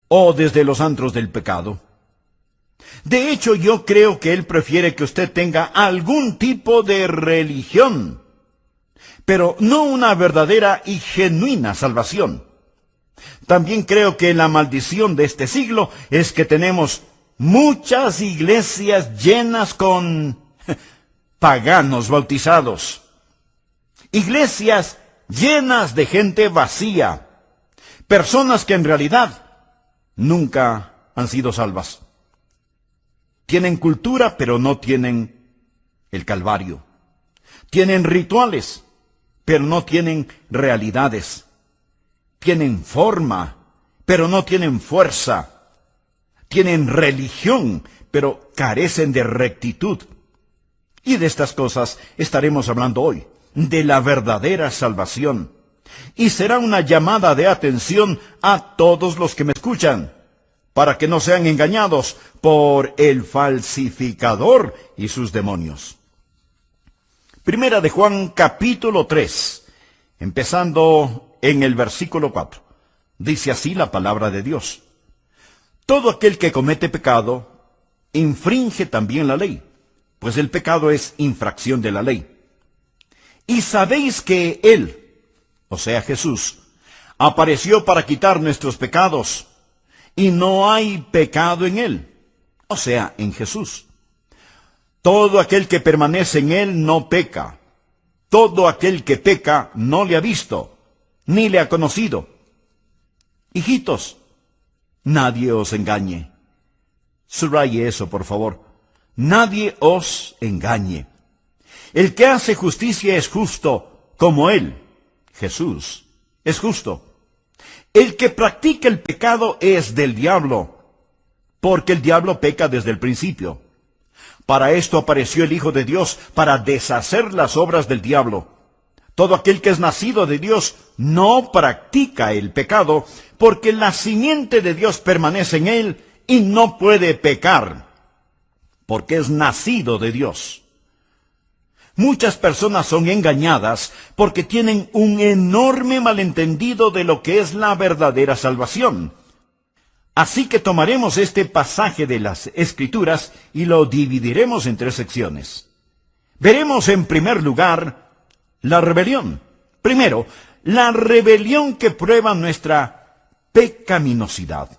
o desde los antros del pecado. De hecho, yo creo que Él prefiere que usted tenga algún tipo de religión, pero no una verdadera y genuina salvación. También creo que la maldición de este siglo es que tenemos muchas iglesias llenas con paganos bautizados. Iglesias llenas de gente vacía. Personas que en realidad nunca han sido salvas. Tienen cultura, pero no tienen el Calvario. Tienen rituales, pero no tienen realidades. Tienen forma, pero no tienen fuerza. Tienen religión, pero carecen de rectitud. Y de estas cosas estaremos hablando hoy, de la verdadera salvación. Y será una llamada de atención a todos los que me escuchan, para que no sean engañados por el falsificador y sus demonios. Primera de Juan, capítulo 3, empezando en el versículo 4. Dice así la palabra de Dios: todo aquel que comete pecado, infringe también la ley, pues el pecado es infracción de la ley. Y sabéis que Él, o sea Jesús, apareció para quitar nuestros pecados, y no hay pecado en Él, o sea, en Jesús. Todo aquel que permanece en Él no peca. Todo aquel que peca no le ha visto, ni le ha conocido. Hijitos, nadie os engañe. Subraye eso, por favor. Nadie os engañe. El que hace justicia es justo, como Él, Jesús, es justo. El que practica el pecado es del diablo, porque el diablo peca desde el principio. Para esto apareció el Hijo de Dios, para deshacer las obras del diablo. Todo aquel que es nacido de Dios no practica el pecado, porque la simiente de Dios permanece en él y no puede pecar, porque es nacido de Dios. Muchas personas son engañadas porque tienen un enorme malentendido de lo que es la verdadera salvación. Así que tomaremos este pasaje de las Escrituras y lo dividiremos en 3 secciones. Veremos en primer lugar la rebelión. Primero, la rebelión que prueba nuestra pecaminosidad.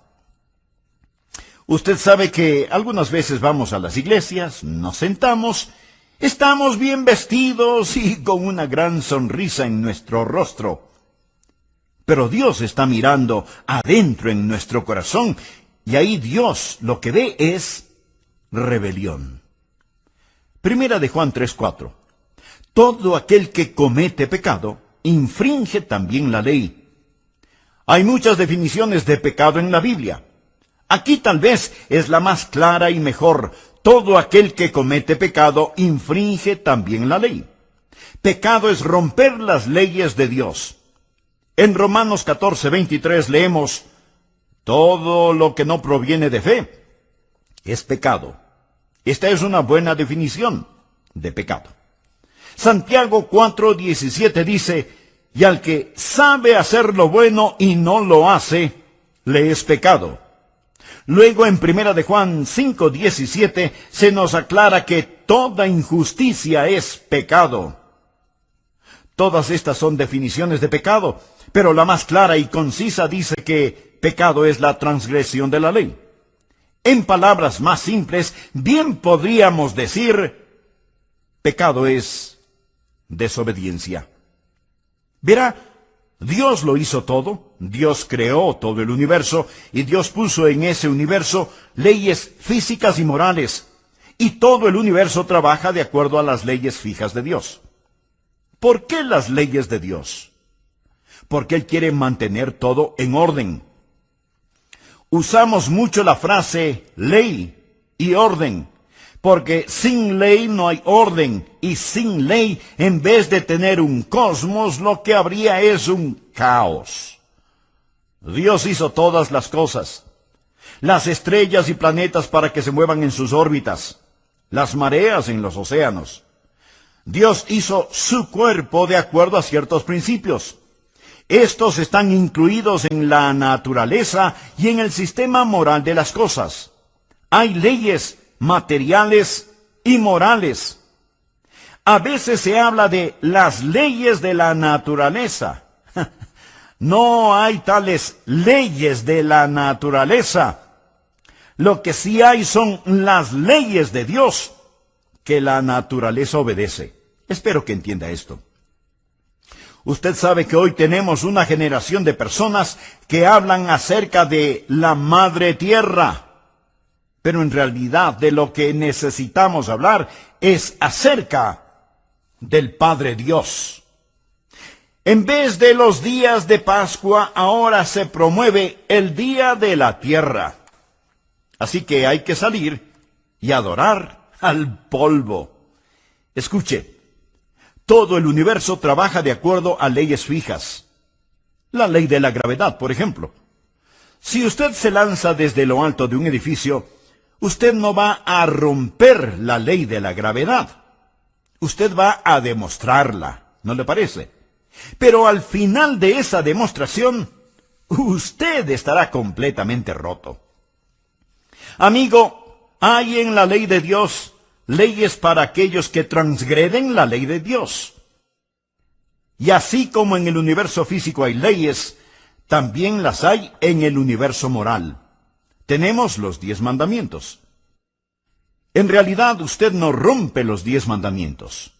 Usted sabe que algunas veces vamos a las iglesias, nos sentamos, estamos bien vestidos y con una gran sonrisa en nuestro rostro. Pero Dios está mirando adentro en nuestro corazón, y ahí Dios lo que ve es rebelión. Primera de Juan 3:4. Todo aquel que comete pecado, infringe también la ley. Hay muchas definiciones de pecado en la Biblia. Aquí tal vez es la más clara y mejor. Todo aquel que comete pecado, infringe también la ley. Pecado es romper las leyes de Dios. En Romanos 14:23 leemos: todo lo que no proviene de fe es pecado. Esta es una buena definición de pecado. Santiago 4:17 dice: y al que sabe hacer lo bueno y no lo hace, le es pecado. Luego en Primera de Juan 5:17 se nos aclara que toda injusticia es pecado. Todas estas son definiciones de pecado, pero la más clara y concisa dice que pecado es la transgresión de la ley. En palabras más simples, bien podríamos decir, pecado es desobediencia. Verá, Dios lo hizo todo, Dios creó todo el universo, y Dios puso en ese universo leyes físicas y morales, y todo el universo trabaja de acuerdo a las leyes fijas de Dios. ¿Por qué las leyes de Dios? Porque Él quiere mantener todo en orden. Usamos mucho la frase ley y orden, porque sin ley no hay orden, y sin ley, en vez de tener un cosmos, lo que habría es un caos. Dios hizo todas las cosas, las estrellas y planetas para que se muevan en sus órbitas, las mareas en los océanos. Dios hizo su cuerpo de acuerdo a ciertos principios. Estos están incluidos en la naturaleza y en el sistema moral de las cosas. Hay leyes materiales y morales. A veces se habla de las leyes de la naturaleza. No hay tales leyes de la naturaleza. Lo que sí hay son las leyes de Dios que la naturaleza obedece. Espero que entienda esto. Usted sabe que hoy tenemos una generación de personas que hablan acerca de la Madre Tierra. Pero en realidad de lo que necesitamos hablar es acerca del Padre Dios. En vez de los días de Pascua, ahora se promueve el Día de la Tierra. Así que hay que salir y adorar al polvo. Escuche, todo el universo trabaja de acuerdo a leyes fijas. La ley de la gravedad, por ejemplo. Si usted se lanza desde lo alto de un edificio, usted no va a romper la ley de la gravedad. Usted va a demostrarla, ¿no le parece? Pero al final de esa demostración, usted estará completamente roto. Amigo, hay en la ley de Dios leyes para aquellos que transgreden la ley de Dios. Y así como en el universo físico hay leyes, también las hay en el universo moral. Tenemos los 10 mandamientos. En realidad usted no rompe los 10 mandamientos.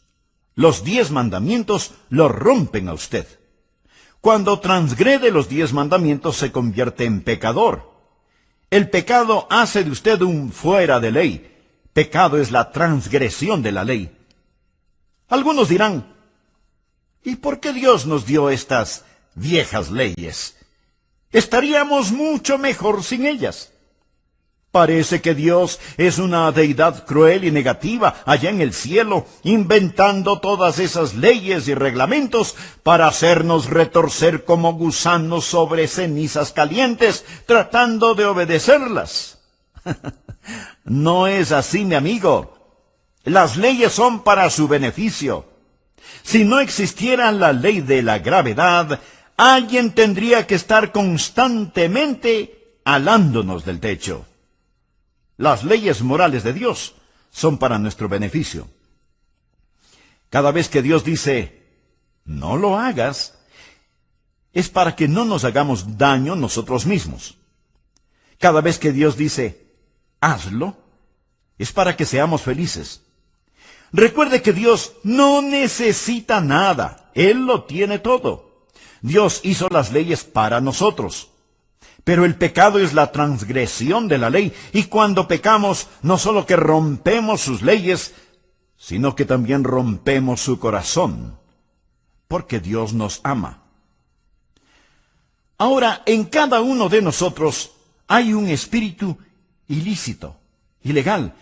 Los 10 mandamientos lo rompen a usted. Cuando transgrede los 10 mandamientos se convierte en pecador. El pecado hace de usted un fuera de ley. Pecado es la transgresión de la ley. Algunos dirán, ¿y por qué Dios nos dio estas viejas leyes? Estaríamos mucho mejor sin ellas. Parece que Dios es una deidad cruel y negativa allá en el cielo, inventando todas esas leyes y reglamentos para hacernos retorcer como gusanos sobre cenizas calientes, tratando de obedecerlas. No es así, mi amigo. Las leyes son para su beneficio. Si no existiera la ley de la gravedad, alguien tendría que estar constantemente alándonos del techo. Las leyes morales de Dios son para nuestro beneficio. Cada vez que Dios dice, no lo hagas, es para que no nos hagamos daño nosotros mismos. Cada vez que Dios dice, hazlo, es para que seamos felices. Recuerde que Dios no necesita nada. Él lo tiene todo. Dios hizo las leyes para nosotros. Pero el pecado es la transgresión de la ley, y cuando pecamos, no solo que rompemos sus leyes, sino que también rompemos su corazón, porque Dios nos ama. Ahora, en cada uno de nosotros hay un espíritu ilícito, ilegal.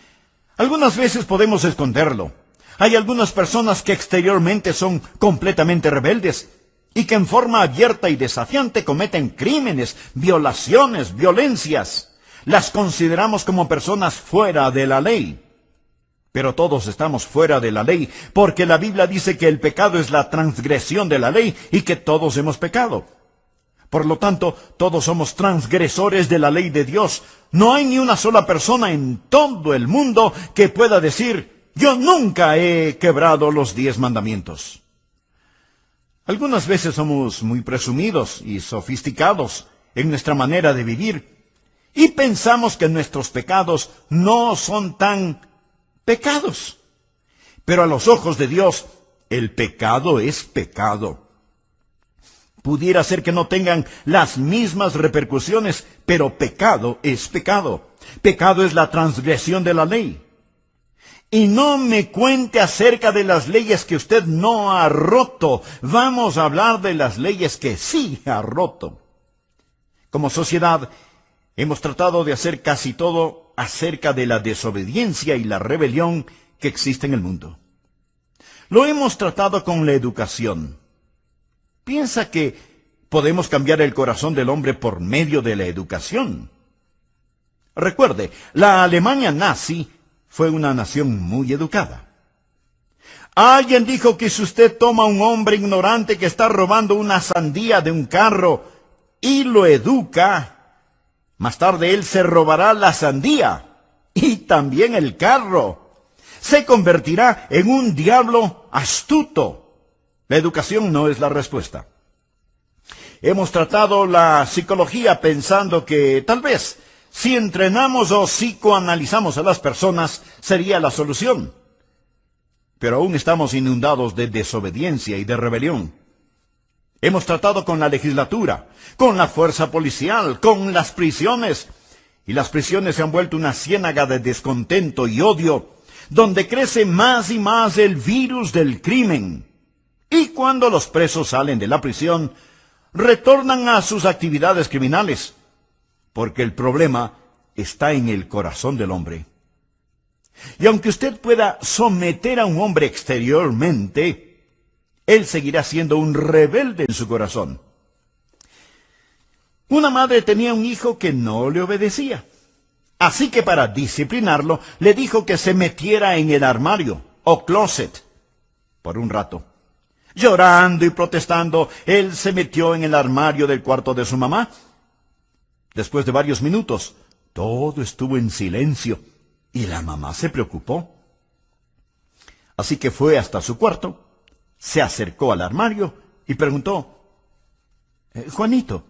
Algunas veces podemos esconderlo. Hay algunas personas que exteriormente son completamente rebeldes, y que en forma abierta y desafiante cometen crímenes, violaciones, violencias. Las consideramos como personas fuera de la ley. Pero todos estamos fuera de la ley, porque la Biblia dice que el pecado es la transgresión de la ley y que todos hemos pecado. Por lo tanto, todos somos transgresores de la ley de Dios. No hay ni una sola persona en todo el mundo que pueda decir, yo nunca he quebrado los 10 mandamientos. Algunas veces somos muy presumidos y sofisticados en nuestra manera de vivir y pensamos que nuestros pecados no son tan pecados. Pero a los ojos de Dios, el pecado es pecado. Pudiera ser que no tengan las mismas repercusiones, pero pecado es pecado. Pecado es la transgresión de la ley. Y no me cuente acerca de las leyes que usted no ha roto. Vamos a hablar de las leyes que sí ha roto. Como sociedad, hemos tratado de hacer casi todo acerca de la desobediencia y la rebelión que existe en el mundo. Lo hemos tratado con la educación. ¿Piensa que podemos cambiar el corazón del hombre por medio de la educación? Recuerde, la Alemania nazi fue una nación muy educada. Alguien dijo que si usted toma a un hombre ignorante que está robando una sandía de un carro y lo educa, más tarde él se robará la sandía y también el carro. Se convertirá en un diablo astuto. La educación no es la respuesta. Hemos tratado la psicología pensando que tal vez si entrenamos o psicoanalizamos a las personas sería la solución. Pero aún estamos inundados de desobediencia y de rebelión. Hemos tratado con la legislatura, con la fuerza policial, con las prisiones. Y las prisiones se han vuelto una ciénaga de descontento y odio, donde crece más y más el virus del crimen. Y cuando los presos salen de la prisión, retornan a sus actividades criminales, porque el problema está en el corazón del hombre. Y aunque usted pueda someter a un hombre exteriormente, él seguirá siendo un rebelde en su corazón. Una madre tenía un hijo que no le obedecía. Así que para disciplinarlo, le dijo que se metiera en el armario o closet por un rato. Llorando y protestando, él se metió en el armario del cuarto de su mamá. Después de varios minutos, todo estuvo en silencio y la mamá se preocupó. Así que fue hasta su cuarto, se acercó al armario y preguntó, Juanito,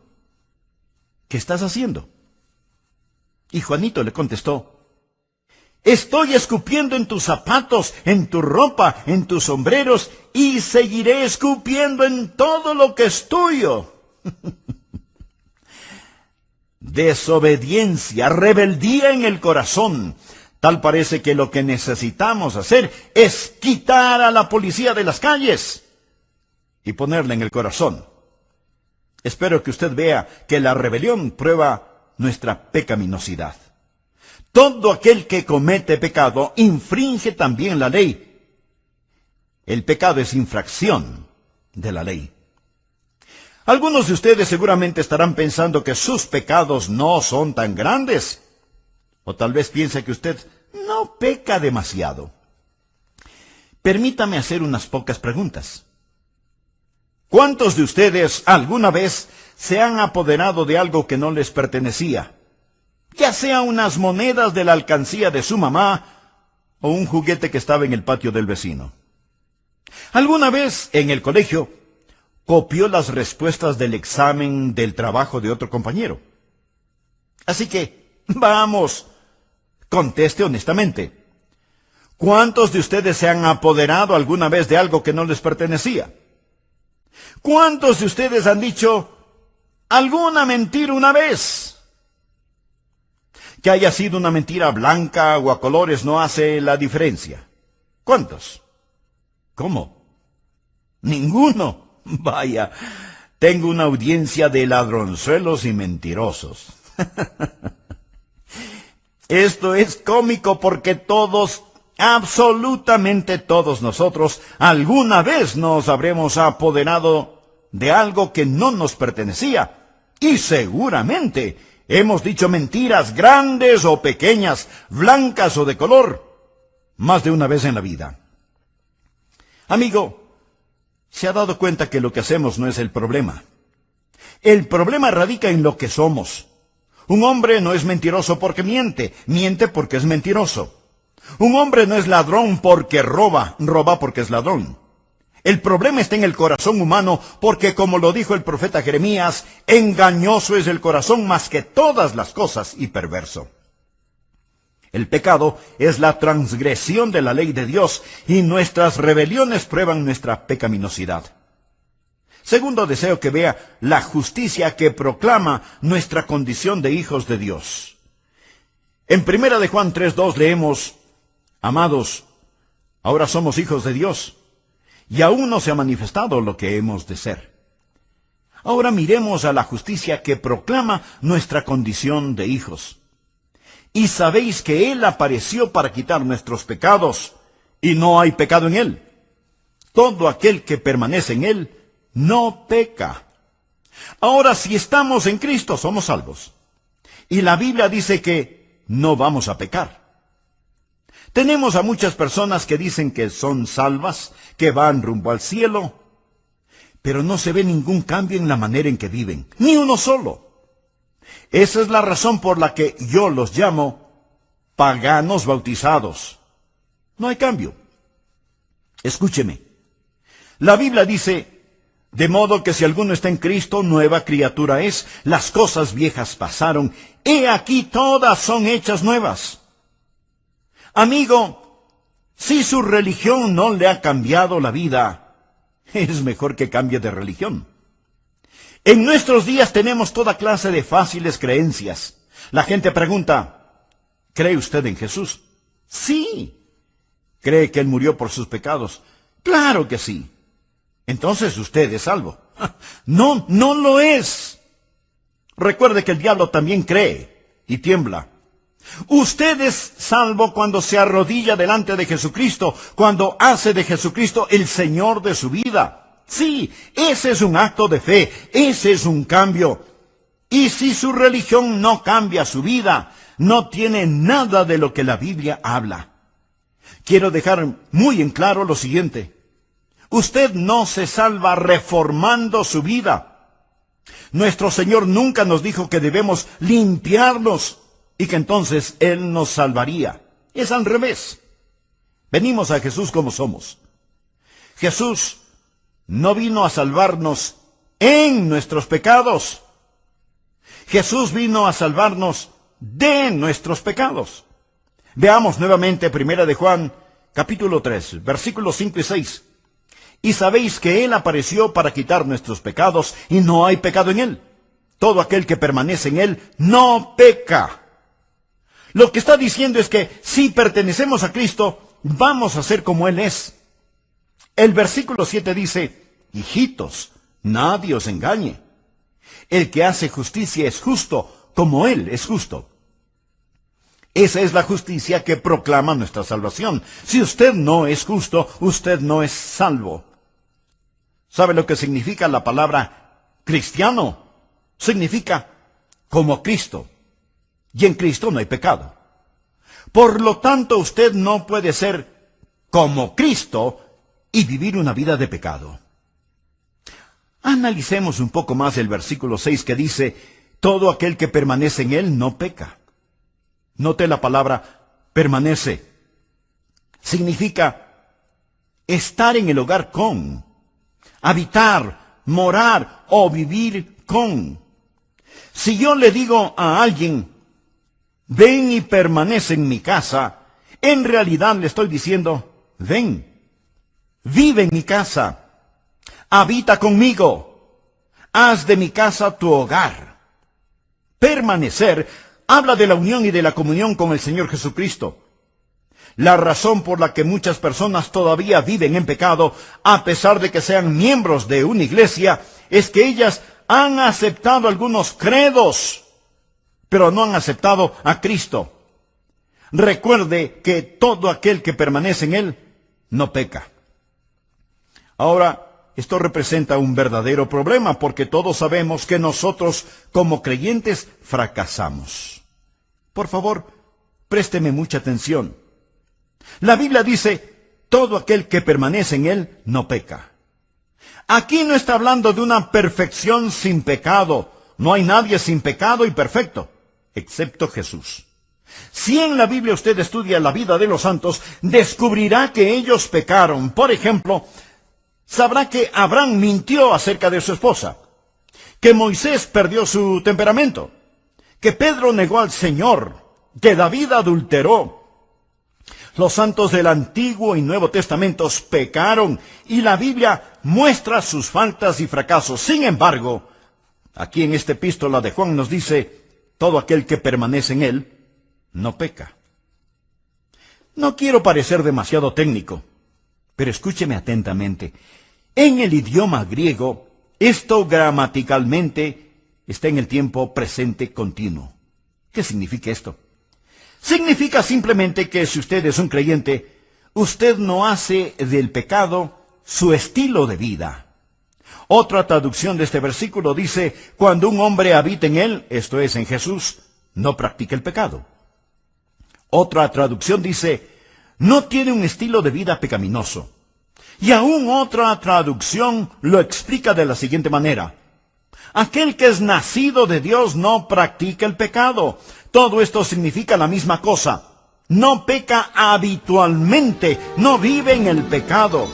¿qué estás haciendo? Y Juanito le contestó, estoy escupiendo en tus zapatos, en tu ropa, en tus sombreros, y seguiré escupiendo en todo lo que es tuyo. Desobediencia, rebeldía en el corazón. Tal parece que lo que necesitamos hacer es quitar a la policía de las calles y ponerla en el corazón. Espero que usted vea que la rebelión prueba nuestra pecaminosidad. Todo aquel que comete pecado infringe también la ley. El pecado es infracción de la ley. Algunos de ustedes seguramente estarán pensando que sus pecados no son tan grandes. O tal vez piense que usted no peca demasiado. Permítame hacer unas pocas preguntas. ¿Cuántos de ustedes alguna vez se han apoderado de algo que no les pertenecía? Ya sea unas monedas de la alcancía de su mamá o un juguete que estaba en el patio del vecino. ¿Alguna vez en el colegio copió las respuestas del examen del trabajo de otro compañero? Así que, vamos, conteste honestamente. ¿Cuántos de ustedes se han apoderado alguna vez de algo que no les pertenecía? ¿Cuántos de ustedes han dicho alguna mentira una vez? Que haya sido una mentira blanca o a colores no hace la diferencia. ¿Cuántos? ¿Cómo? Ninguno. Vaya, tengo una audiencia de ladronzuelos y mentirosos. Esto es cómico porque todos, absolutamente todos nosotros, alguna vez nos habremos apoderado de algo que no nos pertenecía. Y seguramente hemos dicho mentiras grandes o pequeñas, blancas o de color, más de una vez en la vida. Amigo, ¿se ha dado cuenta que lo que hacemos no es el problema? El problema radica en lo que somos. Un hombre no es mentiroso porque miente, miente porque es mentiroso. Un hombre no es ladrón porque roba, roba porque es ladrón. El problema está en el corazón humano porque, como lo dijo el profeta Jeremías, engañoso es el corazón más que todas las cosas y perverso. El pecado es la transgresión de la ley de Dios y nuestras rebeliones prueban nuestra pecaminosidad. Segundo, deseo que vea la justicia que proclama nuestra condición de hijos de Dios. En 1 de Juan 3:2 leemos, amados, ahora somos hijos de Dios, y aún no se ha manifestado lo que hemos de ser. Ahora miremos a la justicia que proclama nuestra condición de hijos. Y sabéis que Él apareció para quitar nuestros pecados, y no hay pecado en Él. Todo aquel que permanece en Él no peca. Ahora, si estamos en Cristo, somos salvos. Y la Biblia dice que no vamos a pecar. Tenemos a muchas personas que dicen que son salvas, que van rumbo al cielo, pero no se ve ningún cambio en la manera en que viven, ni uno solo. Esa es la razón por la que yo los llamo paganos bautizados. No hay cambio. Escúcheme. La Biblia dice, de modo que si alguno está en Cristo, nueva criatura es, las cosas viejas pasaron, he aquí todas son hechas nuevas. Amigo, si su religión no le ha cambiado la vida, es mejor que cambie de religión. En nuestros días tenemos toda clase de fáciles creencias. La gente pregunta, ¿cree usted en Jesús? Sí. ¿Cree que Él murió por sus pecados? Claro que sí. Entonces usted es salvo. No, no lo es. Recuerde que el diablo también cree y tiembla. Usted es salvo cuando se arrodilla delante de Jesucristo, cuando hace de Jesucristo el Señor de su vida. Sí, ese es un acto de fe, ese es un cambio. Y si su religión no cambia su vida, no tiene nada de lo que la Biblia habla. Quiero dejar muy en claro lo siguiente. Usted no se salva reformando su vida. Nuestro Señor nunca nos dijo que debemos limpiarnos y que entonces Él nos salvaría. Es al revés. Venimos a Jesús como somos. Jesús no vino a salvarnos en nuestros pecados. Jesús vino a salvarnos de nuestros pecados. Veamos nuevamente 1 de Juan, capítulo 3, versículos 5 y 6. Y sabéis que Él apareció para quitar nuestros pecados, y no hay pecado en Él. Todo aquel que permanece en Él no peca. Lo que está diciendo es que si pertenecemos a Cristo, vamos a ser como Él es. El versículo 7 dice, hijitos, nadie os engañe. El que hace justicia es justo, como Él es justo. Esa es la justicia que proclama nuestra salvación. Si usted no es justo, usted no es salvo. ¿Sabe lo que significa la palabra cristiano? Significa como Cristo. Y en Cristo no hay pecado. Por lo tanto, usted no puede ser como Cristo y vivir una vida de pecado. Analicemos un poco más el versículo 6 que dice, todo aquel que permanece en Él no peca. Note la palabra permanece. Significa estar en el hogar con, habitar, morar o vivir con. Si yo le digo a alguien, ven y permanece en mi casa, en realidad le estoy diciendo, ven, vive en mi casa, habita conmigo, haz de mi casa tu hogar. Permanecer habla de la unión y de la comunión con el Señor Jesucristo. La razón por la que muchas personas todavía viven en pecado, a pesar de que sean miembros de una iglesia, es que ellas han aceptado algunos credos, pero no han aceptado a Cristo. Recuerde que todo aquel que permanece en Él no peca. Ahora, esto representa un verdadero problema porque todos sabemos que nosotros como creyentes fracasamos. Por favor, présteme mucha atención. La Biblia dice, todo aquel que permanece en Él no peca. Aquí no está hablando de una perfección sin pecado. No hay nadie sin pecado y perfecto, excepto Jesús. Si en la Biblia usted estudia la vida de los santos, descubrirá que ellos pecaron. Por ejemplo, sabrá que Abraham mintió acerca de su esposa, que Moisés perdió su temperamento, que Pedro negó al Señor, que David adulteró. Los santos del Antiguo y Nuevo Testamentos pecaron y la Biblia muestra sus faltas y fracasos. Sin embargo, aquí en esta epístola de Juan nos dice, todo aquel que permanece en Él no peca. No quiero parecer demasiado técnico, pero escúcheme atentamente. En el idioma griego, esto gramaticalmente está en el tiempo presente continuo. ¿Qué significa esto? Significa simplemente que si usted es un creyente, usted no hace del pecado su estilo de vida. Otra traducción de este versículo dice, cuando un hombre habita en Él, esto es en Jesús, no practica el pecado. Otra traducción dice, no tiene un estilo de vida pecaminoso. Y aún otra traducción lo explica de la siguiente manera: aquel que es nacido de Dios no practica el pecado. Todo esto significa la misma cosa. No peca habitualmente, no vive en el pecado.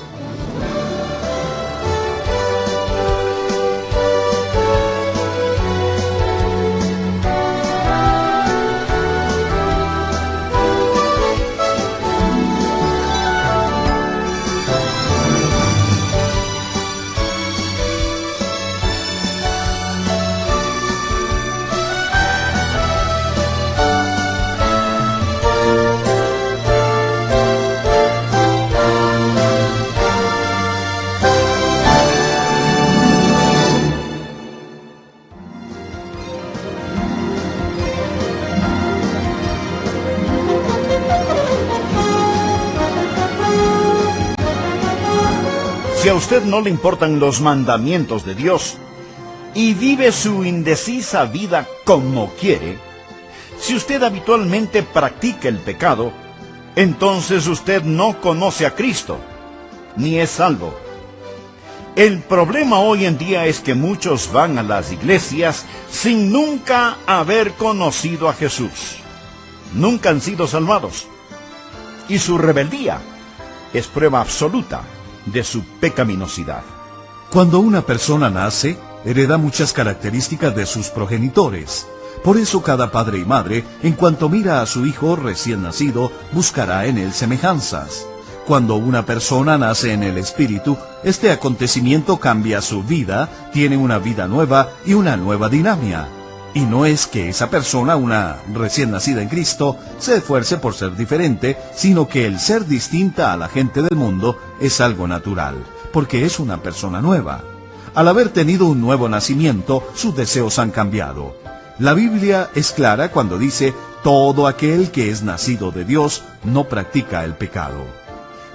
Si a usted no le importan los mandamientos de Dios y vive su indecisa vida como quiere, si usted habitualmente practica el pecado, entonces usted no conoce a Cristo, ni es salvo. El problema hoy en día es que muchos van a las iglesias sin nunca haber conocido a Jesús. Nunca han sido salvados. Y su rebeldía es prueba absoluta de su pecaminosidad. Cuando una persona nace, hereda muchas características de sus progenitores. Por eso cada padre y madre, en cuanto mira a su hijo recién nacido, buscará en él semejanzas. Cuando una persona nace en el Espíritu, este acontecimiento cambia su vida, tiene una vida nueva y una nueva dinámica. Y no es que esa persona, una recién nacida en Cristo, se esfuerce por ser diferente, sino que el ser distinta a la gente del mundo es algo natural, porque es una persona nueva. Al haber tenido un nuevo nacimiento, sus deseos han cambiado. La Biblia es clara cuando dice: todo aquel que es nacido de Dios no practica el pecado.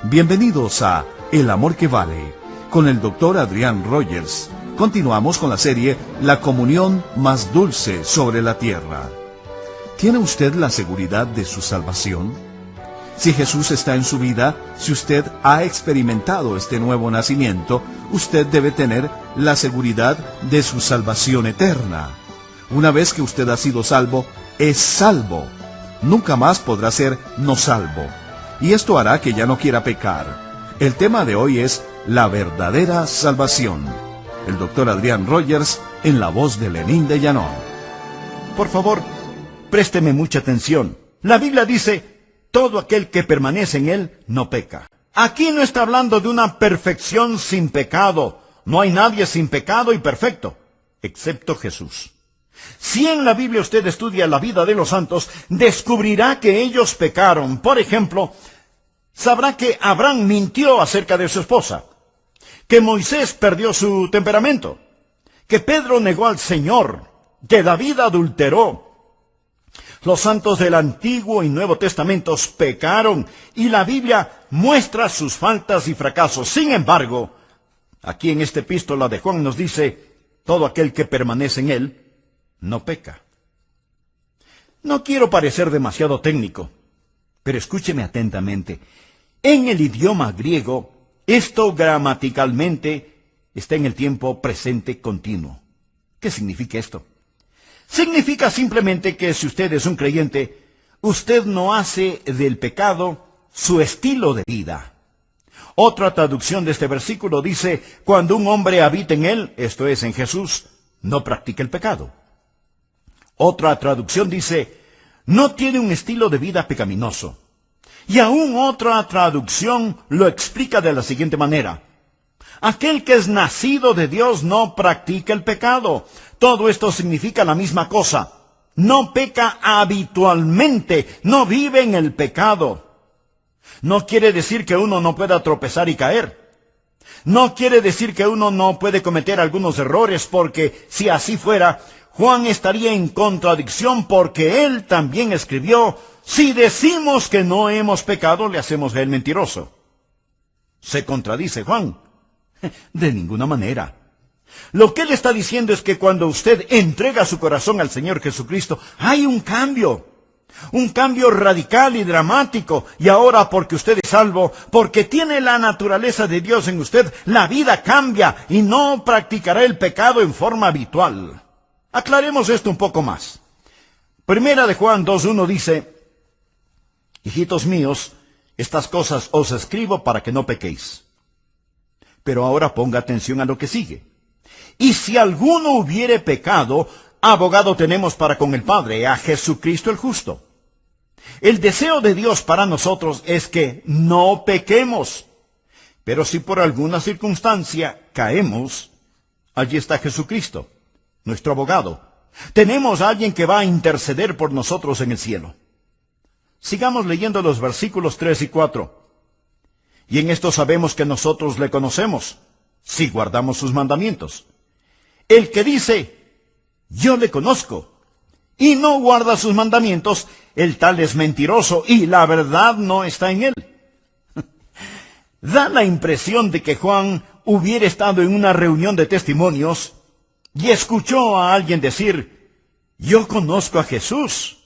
Bienvenidos a El Amor que Vale, con el Dr. Adrián Rogers. Continuamos con la serie La comunión más dulce sobre la tierra. ¿Tiene usted la seguridad de su salvación? Si Jesús está en su vida, si usted ha experimentado este nuevo nacimiento, usted debe tener la seguridad de su salvación eterna. Una vez que usted ha sido salvo, es salvo. Nunca más podrá ser no salvo. Y esto hará que ya no quiera pecar. El tema de hoy es la verdadera salvación. El Dr. Adrián Rogers, en la voz de Lenín de Llanón. Por favor, présteme mucha atención. La Biblia dice: todo aquel que permanece en él no peca. Aquí no está hablando de una perfección sin pecado. No hay nadie sin pecado y perfecto, excepto Jesús. Si en la Biblia usted estudia la vida de los santos, descubrirá que ellos pecaron. Por ejemplo, sabrá que Abraham mintió acerca de su esposa, que Moisés perdió su temperamento, que Pedro negó al Señor, que David adulteró. Los santos del Antiguo y Nuevo Testamentos pecaron, y la Biblia muestra sus faltas y fracasos. Sin embargo, aquí en esta epístola de Juan nos dice: todo aquel que permanece en él no peca. No quiero parecer demasiado técnico, pero escúcheme atentamente. En el idioma griego, esto gramaticalmente está en el tiempo presente continuo. ¿Qué significa esto? Significa simplemente que si usted es un creyente, usted no hace del pecado su estilo de vida. Otra traducción de este versículo dice: cuando un hombre habita en él, esto es, en Jesús, no practica el pecado. Otra traducción dice: no tiene un estilo de vida pecaminoso. Y aún otra traducción lo explica de la siguiente manera: aquel que es nacido de Dios no practica el pecado. Todo esto significa la misma cosa. No peca habitualmente, no vive en el pecado. No quiere decir que uno no pueda tropezar y caer. No quiere decir que uno no puede cometer algunos errores, porque si así fuera, Juan estaría en contradicción, porque él también escribió: si decimos que no hemos pecado, le hacemos a él mentiroso. ¿Se contradice Juan? De ninguna manera. Lo que él está diciendo es que cuando usted entrega su corazón al Señor Jesucristo, hay un cambio. Un cambio radical y dramático. Y ahora, porque usted es salvo, porque tiene la naturaleza de Dios en usted, la vida cambia y no practicará el pecado en forma habitual. Aclaremos esto un poco más. Primera de Juan 2:1 dice: hijitos míos, estas cosas os escribo para que no pequéis. Pero ahora ponga atención a lo que sigue. Y si alguno hubiere pecado, abogado tenemos para con el Padre, a Jesucristo el justo. El deseo de Dios para nosotros es que no pequemos. Pero si por alguna circunstancia caemos, allí está Jesucristo, nuestro abogado. Tenemos a alguien que va a interceder por nosotros en el cielo. Sigamos leyendo los versículos 3 y 4. Y en esto sabemos que nosotros le conocemos, si guardamos sus mandamientos. El que dice: yo le conozco, y no guarda sus mandamientos, el tal es mentiroso, y la verdad no está en él. Da la impresión de que Juan hubiera estado en una reunión de testimonios y escuchó a alguien decir: yo conozco a Jesús.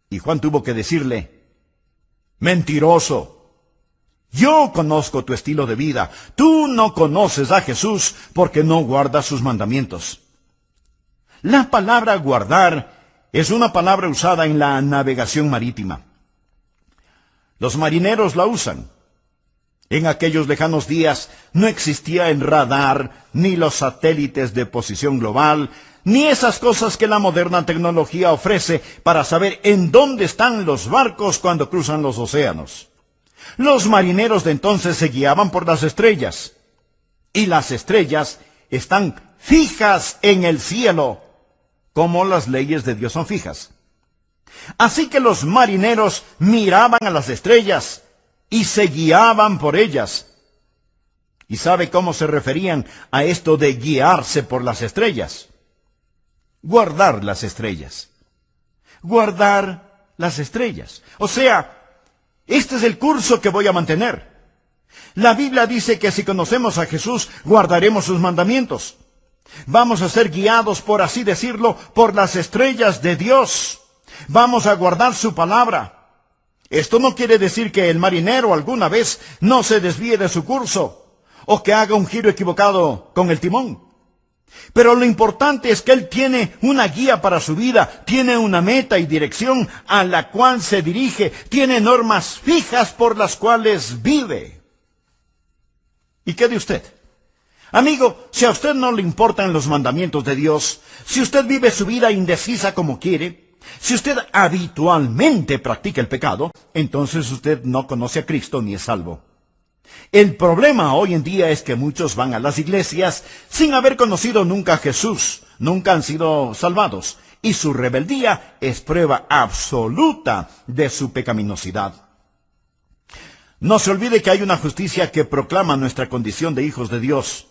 Y Juan tuvo que decirle: mentiroso. Yo conozco tu estilo de vida. Tú no conoces a Jesús porque no guardas sus mandamientos. La palabra guardar es una palabra usada en la navegación marítima. Los marineros la usan. En aquellos lejanos días no existía el radar, ni los satélites de posición global, ni esas cosas que la moderna tecnología ofrece para saber en dónde están los barcos cuando cruzan los océanos. Los marineros de entonces se guiaban por las estrellas, y las estrellas están fijas en el cielo, como las leyes de Dios son fijas. Así que los marineros miraban a las estrellas y se guiaban por ellas. ¿Y sabe cómo se referían a esto de guiarse por las estrellas? Guardar las estrellas. Guardar las estrellas. O sea, este es el curso que voy a mantener. La Biblia dice que si conocemos a Jesús, guardaremos sus mandamientos. Vamos a ser guiados, por así decirlo, por las estrellas de Dios. Vamos a guardar su palabra. Esto no quiere decir que el marinero alguna vez no se desvíe de su curso, o que haga un giro equivocado con el timón. Pero lo importante es que él tiene una guía para su vida, tiene una meta y dirección a la cual se dirige, tiene normas fijas por las cuales vive. ¿Y qué de usted? Amigo, si a usted no le importan los mandamientos de Dios, si usted vive su vida indecisa como quiere, si usted habitualmente practica el pecado, entonces usted no conoce a Cristo ni es salvo. El problema hoy en día es que muchos van a las iglesias sin haber conocido nunca a Jesús, nunca han sido salvados, y su rebeldía es prueba absoluta de su pecaminosidad. No se olvide que hay una justicia que proclama nuestra condición de hijos de Dios,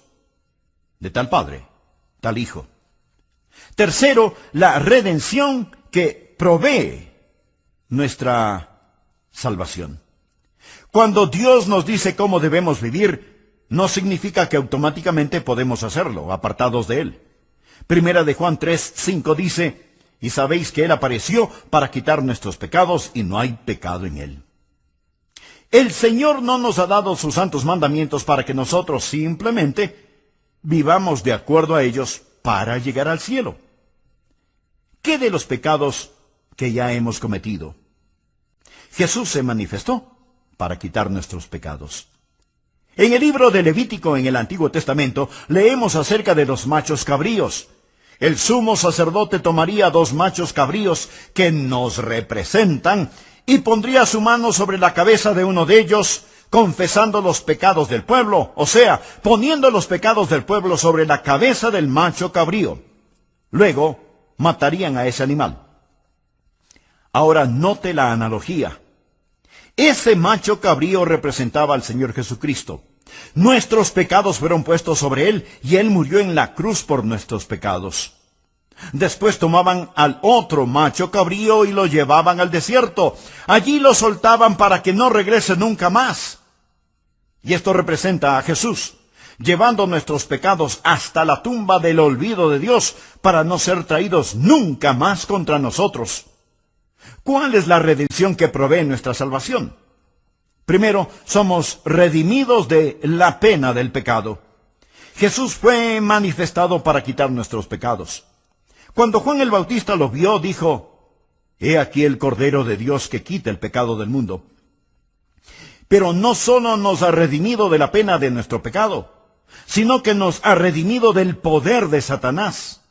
de tal Padre, tal Hijo. Tercero, la redención que provee nuestra salvación. Cuando Dios nos dice cómo debemos vivir, no significa que automáticamente podemos hacerlo, apartados de Él. Primera de Juan 3:5 dice: y sabéis que Él apareció para quitar nuestros pecados y no hay pecado en Él. El Señor no nos ha dado sus santos mandamientos para que nosotros simplemente vivamos de acuerdo a ellos para llegar al cielo. ¿Qué de los pecados que ya hemos cometido? Jesús se manifestó para quitar nuestros pecados. En el libro de Levítico, en el Antiguo Testamento, leemos acerca de los machos cabríos. El sumo sacerdote tomaría 2 machos cabríos que nos representan y pondría su mano sobre la cabeza de uno de ellos, confesando los pecados del pueblo, o sea, poniendo los pecados del pueblo sobre la cabeza del macho cabrío. Luego, matarían a ese animal. Ahora note la analogía. Ese macho cabrío representaba al Señor Jesucristo. Nuestros pecados fueron puestos sobre Él y Él murió en la cruz por nuestros pecados. Después tomaban al otro macho cabrío y lo llevaban al desierto. Allí lo soltaban para que no regrese nunca más. Y esto representa a Jesús, llevando nuestros pecados hasta la tumba del olvido de Dios para no ser traídos nunca más contra nosotros. ¿Cuál es la redención que provee nuestra salvación? Primero, somos redimidos de la pena del pecado. Jesús fue manifestado para quitar nuestros pecados. Cuando Juan el Bautista lo vio, dijo: «He aquí el Cordero de Dios que quita el pecado del mundo». Pero no solo nos ha redimido de la pena de nuestro pecado, sino que nos ha redimido del poder de Satanás.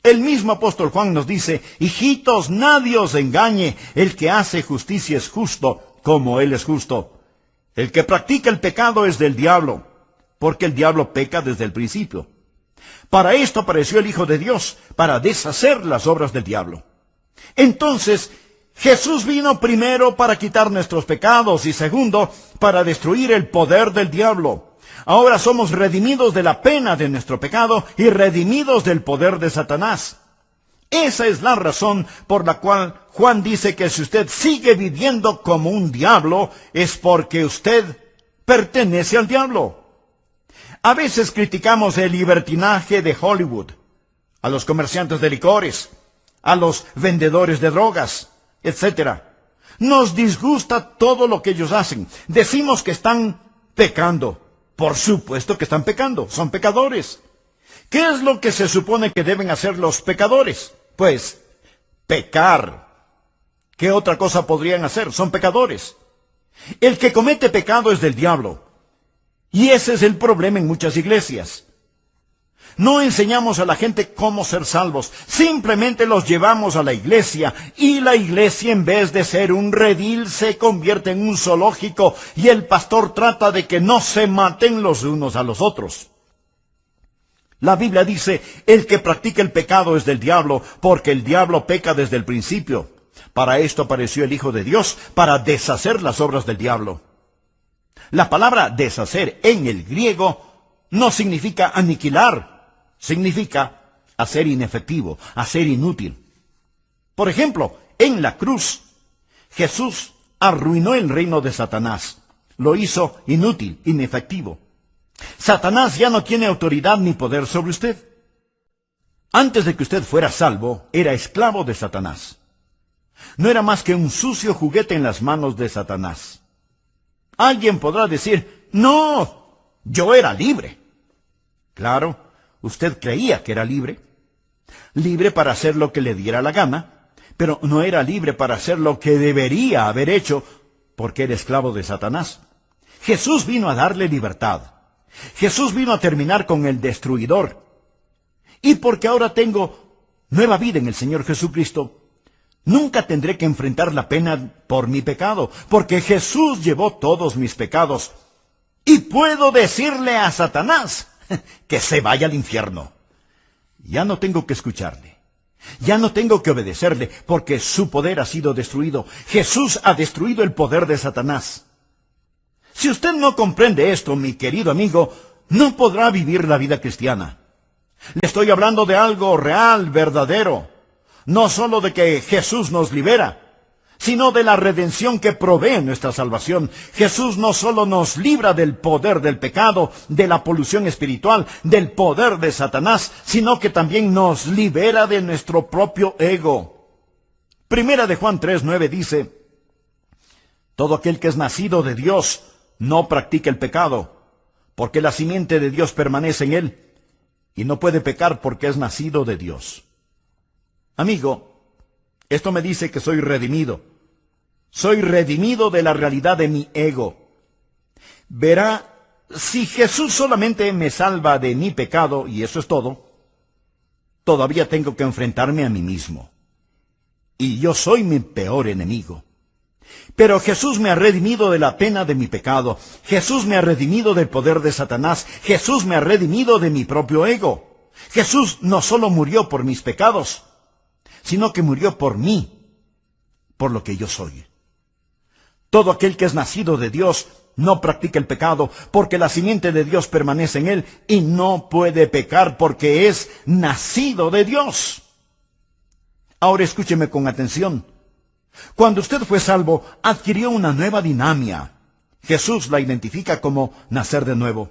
El mismo apóstol Juan nos dice: «Hijitos, nadie os engañe, el que hace justicia es justo, como él es justo. El que practica el pecado es del diablo, porque el diablo peca desde el principio. Para esto apareció el Hijo de Dios, para deshacer las obras del diablo». Entonces, Jesús vino primero para quitar nuestros pecados y segundo, para destruir el poder del diablo. Ahora somos redimidos de la pena de nuestro pecado y redimidos del poder de Satanás. Esa es la razón por la cual Juan dice que si usted sigue viviendo como un diablo, es porque usted pertenece al diablo. A veces criticamos el libertinaje de Hollywood, a los comerciantes de licores, a los vendedores de drogas, etc. Nos disgusta todo lo que ellos hacen. Decimos que están pecando. Por supuesto que están pecando, son pecadores. ¿Qué es lo que se supone que deben hacer los pecadores? Pues, pecar. ¿Qué otra cosa podrían hacer? Son pecadores. El que comete pecado es del diablo. Y ese es el problema en muchas iglesias. No enseñamos a la gente cómo ser salvos, simplemente los llevamos a la iglesia, y la iglesia, en vez de ser un redil, se convierte en un zoológico, y el pastor trata de que no se maten los unos a los otros. La Biblia dice: «El que practica el pecado es del diablo, porque el diablo peca desde el principio». Para esto apareció el Hijo de Dios, para deshacer las obras del diablo. La palabra deshacer en el griego no significa aniquilar. Significa hacer inefectivo, hacer inútil. Por ejemplo, en la cruz, Jesús arruinó el reino de Satanás. Lo hizo inútil, inefectivo. Satanás ya no tiene autoridad ni poder sobre usted. Antes de que usted fuera salvo, era esclavo de Satanás. No era más que un sucio juguete en las manos de Satanás. Alguien podrá decir: «No, yo era libre». Claro. Usted creía que era libre para hacer lo que le diera la gana, pero no era libre para hacer lo que debería haber hecho, porque era esclavo de Satanás. Jesús vino a darle libertad. Jesús vino a terminar con el destruidor. Y porque ahora tengo nueva vida en el Señor Jesucristo, nunca tendré que enfrentar la pena por mi pecado, porque Jesús llevó todos mis pecados. Y puedo decirle a Satanás que se vaya al infierno. Ya no tengo que escucharle. Ya no tengo que obedecerle, porque su poder ha sido destruido. Jesús ha destruido el poder de Satanás. Si usted no comprende esto, mi querido amigo, no podrá vivir la vida cristiana. Le estoy hablando de algo real, verdadero. No solo de que Jesús nos libera, sino de la redención que provee nuestra salvación. Jesús no solo nos libra del poder del pecado, de la polución espiritual, del poder de Satanás, sino que también nos libera de nuestro propio ego. Primera de Juan 3:9 dice: «Todo aquel que es nacido de Dios no practica el pecado, porque la simiente de Dios permanece en él, y no puede pecar porque es nacido de Dios. Amigo, esto me dice que soy redimido. Soy redimido de la realidad de mi ego. Verá, si Jesús solamente me salva de mi pecado, y eso es todo, todavía tengo que enfrentarme a mí mismo. Y yo soy mi peor enemigo. Pero Jesús me ha redimido de la pena de mi pecado. Jesús me ha redimido del poder de Satanás. Jesús me ha redimido de mi propio ego. Jesús no solo murió por mis pecados, sino que murió por mí, por lo que yo soy. Todo aquel que es nacido de Dios no practica el pecado, porque la simiente de Dios permanece en él, y no puede pecar porque es nacido de Dios. Ahora escúcheme con atención. Cuando usted fue salvo, adquirió una nueva dinámica. Jesús la identifica como nacer de nuevo.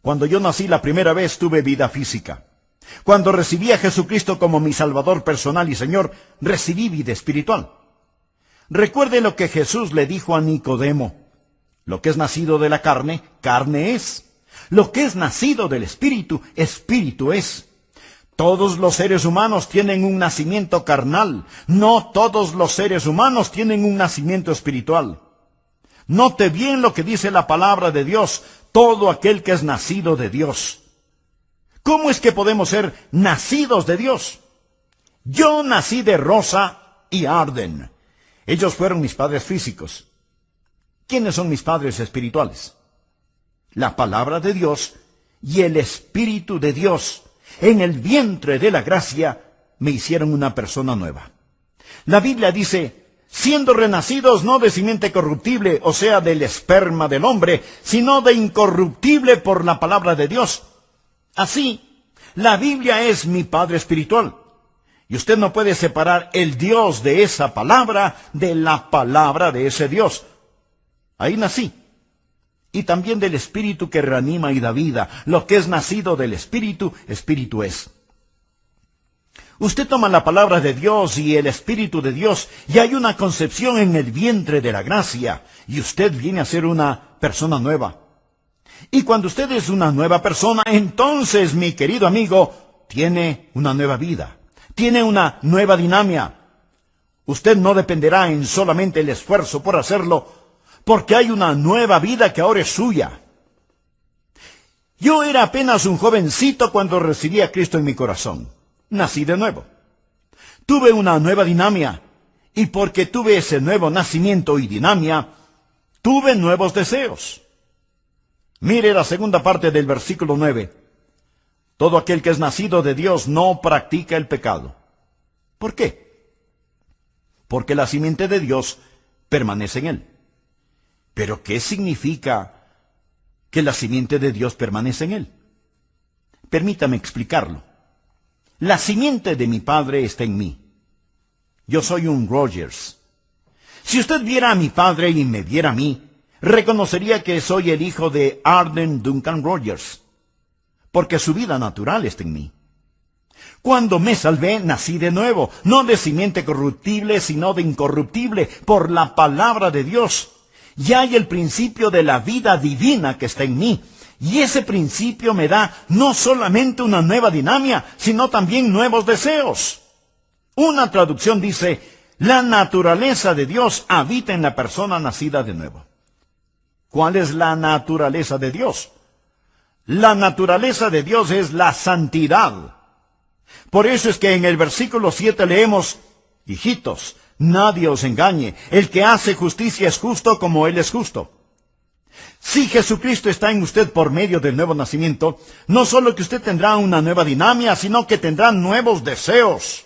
Cuando yo nací la primera vez, tuve vida física. Cuando recibí a Jesucristo como mi Salvador personal y Señor, recibí vida espiritual. Recuerde lo que Jesús le dijo a Nicodemo. Lo que es nacido de la carne, carne es. Lo que es nacido del Espíritu, Espíritu es. Todos los seres humanos tienen un nacimiento carnal. No todos los seres humanos tienen un nacimiento espiritual. Note bien lo que dice la palabra de Dios. Todo aquel que es nacido de Dios. ¿Cómo es que podemos ser nacidos de Dios? Yo nací de Rosa y Arden. Ellos fueron mis padres físicos. ¿Quiénes son mis padres espirituales? La palabra de Dios y el Espíritu de Dios. En el vientre de la gracia me hicieron una persona nueva. La Biblia dice, siendo renacidos no de simiente corruptible, o sea, del esperma del hombre, sino de incorruptible por la palabra de Dios. Así, la Biblia es mi Padre espiritual. Y usted no puede separar el Dios de esa palabra de la palabra de ese Dios. Ahí nací. Y también del Espíritu que reanima y da vida. Lo que es nacido del Espíritu, Espíritu es. Usted toma la palabra de Dios y el Espíritu de Dios, y hay una concepción en el vientre de la gracia, y usted viene a ser una persona nueva. Y cuando usted es una nueva persona, entonces, mi querido amigo, tiene una nueva vida, tiene una nueva dinámica. Usted no dependerá en solamente el esfuerzo por hacerlo, porque hay una nueva vida que ahora es suya. Yo era apenas un jovencito cuando recibí a Cristo en mi corazón. Nací de nuevo. Tuve una nueva dinámica, y porque tuve ese nuevo nacimiento y dinámica, tuve nuevos deseos. Mire la segunda parte del versículo 9. Todo aquel que es nacido de Dios no practica el pecado. ¿Por qué? Porque la simiente de Dios permanece en él. ¿Pero qué significa que la simiente de Dios permanece en él? Permítame explicarlo. La simiente de mi padre está en mí. Yo soy un Rogers. Si usted viera a mi padre y me viera a mí, reconocería que soy el hijo de Arden Duncan Rogers, porque su vida natural está en mí. Cuando me salvé, nací de nuevo, no de simiente corruptible, sino de incorruptible, por la palabra de Dios. Y hay el principio de la vida divina que está en mí. Y ese principio me da no solamente una nueva dinámica, sino también nuevos deseos. Una traducción dice, la naturaleza de Dios habita en la persona nacida de nuevo. ¿Cuál es la naturaleza de Dios? La naturaleza de Dios es la santidad. Por eso es que en el versículo 7 leemos, hijitos, nadie os engañe, el que hace justicia es justo como él es justo. Si Jesucristo está en usted por medio del nuevo nacimiento, no solo que usted tendrá una nueva dinámica, sino que tendrá nuevos deseos.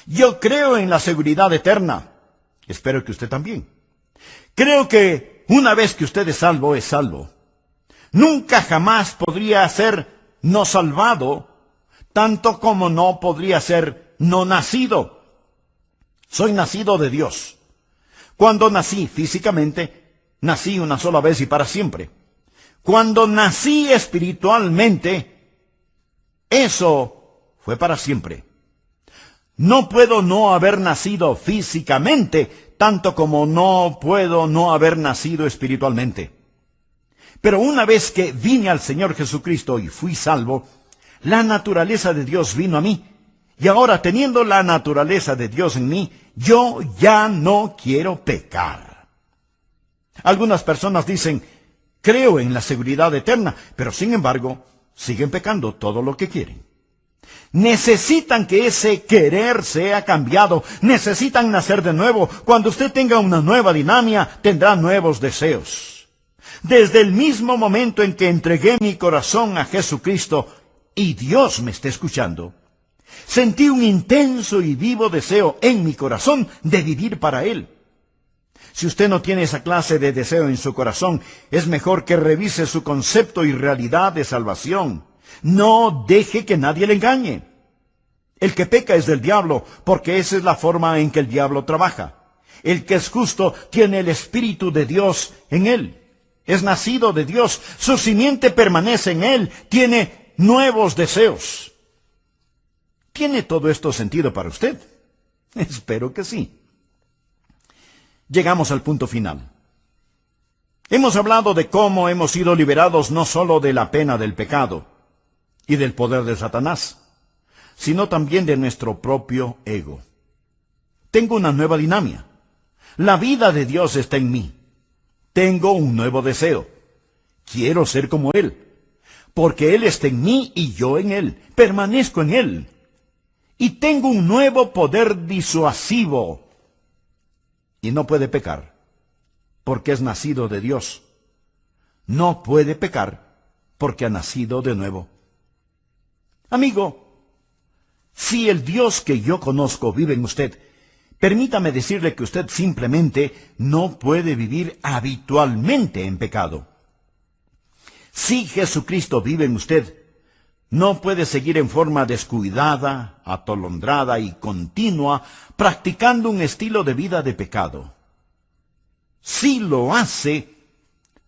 Yo creo en la seguridad eterna. Espero que usted también. Creo que una vez que usted es salvo, es salvo. Nunca jamás podría ser no salvado, tanto como no podría ser no nacido. Soy nacido de Dios. Cuando nací físicamente, nací una sola vez y para siempre. Cuando nací espiritualmente, eso fue para siempre. No puedo no haber nacido físicamente, tanto como no puedo no haber nacido espiritualmente. Pero una vez que vine al Señor Jesucristo y fui salvo, La naturaleza de Dios vino a mí. Y ahora, teniendo la naturaleza de Dios en mí, yo ya no quiero pecar. Algunas personas dicen, creo en la seguridad eterna, pero sin embargo, siguen pecando todo lo que quieren. Necesitan que ese querer sea cambiado. Necesitan nacer de nuevo. Cuando usted tenga una nueva dinámica, tendrá nuevos deseos. Desde el mismo momento en que entregué mi corazón a Jesucristo, y Dios me está escuchando, sentí un intenso y vivo deseo en mi corazón de vivir para Él. Si usted no tiene esa clase de deseo en su corazón, es mejor que revise su concepto y realidad de salvación. No deje que nadie le engañe. El que peca es del diablo, porque esa es la forma en que el diablo trabaja. El que es justo tiene el Espíritu de Dios en él. Es nacido de Dios, su simiente permanece en él, tiene nuevos deseos. ¿Tiene todo esto sentido para usted? Espero que sí. Llegamos al punto final. Hemos hablado de cómo hemos sido liberados no solo de la pena del pecado y del poder de Satanás, sino también de nuestro propio ego. Tengo una nueva dinámica. La vida de Dios está en mí. Tengo un nuevo deseo. Quiero ser como Él, porque Él está en mí y yo en Él. Permanezco en Él. Y tengo un nuevo poder disuasivo. Y no puede pecar, porque es nacido de Dios. No puede pecar, porque ha nacido de nuevo. Amigo, si el Dios que yo conozco vive en usted, permítame decirle que usted simplemente no puede vivir habitualmente en pecado. Si Jesucristo vive en usted, no puede seguir en forma descuidada, atolondrada y continua, practicando un estilo de vida de pecado. Si lo hace,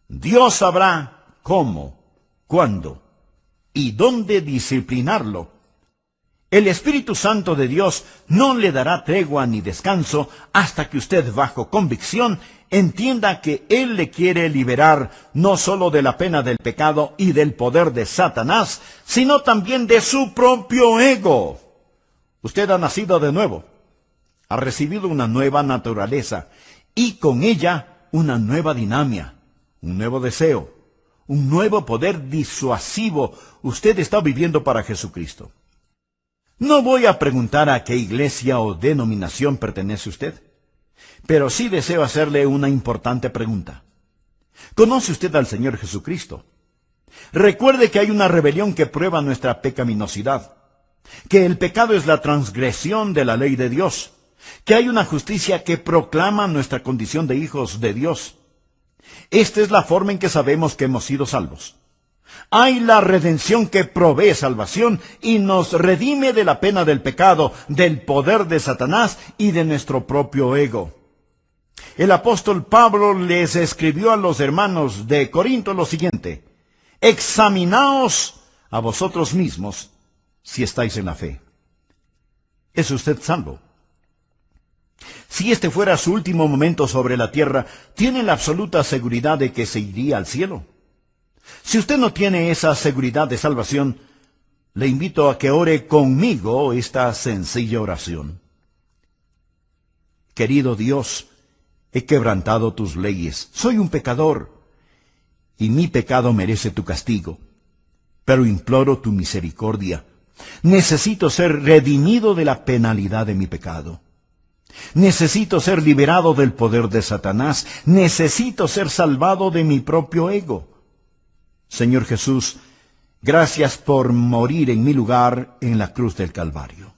Dios sabrá cómo, cuándo y dónde disciplinarlo. El Espíritu Santo de Dios no le dará tregua ni descanso hasta que usted, bajo convicción, entienda que Él le quiere liberar no solo de la pena del pecado y del poder de Satanás, sino también de su propio ego. Usted ha nacido de nuevo, ha recibido una nueva naturaleza y con ella una nueva dinámica, un nuevo deseo, un nuevo poder disuasivo. Usted está viviendo para Jesucristo. No voy a preguntar a qué iglesia o denominación pertenece usted, pero sí deseo hacerle una importante pregunta. ¿Conoce usted al Señor Jesucristo? Recuerde que hay una rebelión que prueba nuestra pecaminosidad, que el pecado es la transgresión de la ley de Dios, que hay una justicia que proclama nuestra condición de hijos de Dios. Esta es la forma en que sabemos que hemos sido salvos. Hay la redención que provee salvación y nos redime de la pena del pecado, del poder de Satanás y de nuestro propio ego. El apóstol Pablo les escribió a los hermanos de Corinto lo siguiente: examinaos a vosotros mismos si estáis en la fe. ¿Es usted salvo? Si este fuera su último momento sobre la tierra, ¿tiene la absoluta seguridad de que se iría al cielo? Si usted no tiene esa seguridad de salvación, le invito a que ore conmigo esta sencilla oración. Querido Dios, he quebrantado tus leyes, soy un pecador, y mi pecado merece tu castigo, pero imploro tu misericordia. Necesito ser redimido de la penalidad de mi pecado. Necesito ser liberado del poder de Satanás. Necesito ser salvado de mi propio ego. Señor Jesús, gracias por morir en mi lugar en la cruz del Calvario.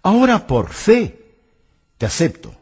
Ahora por fe te acepto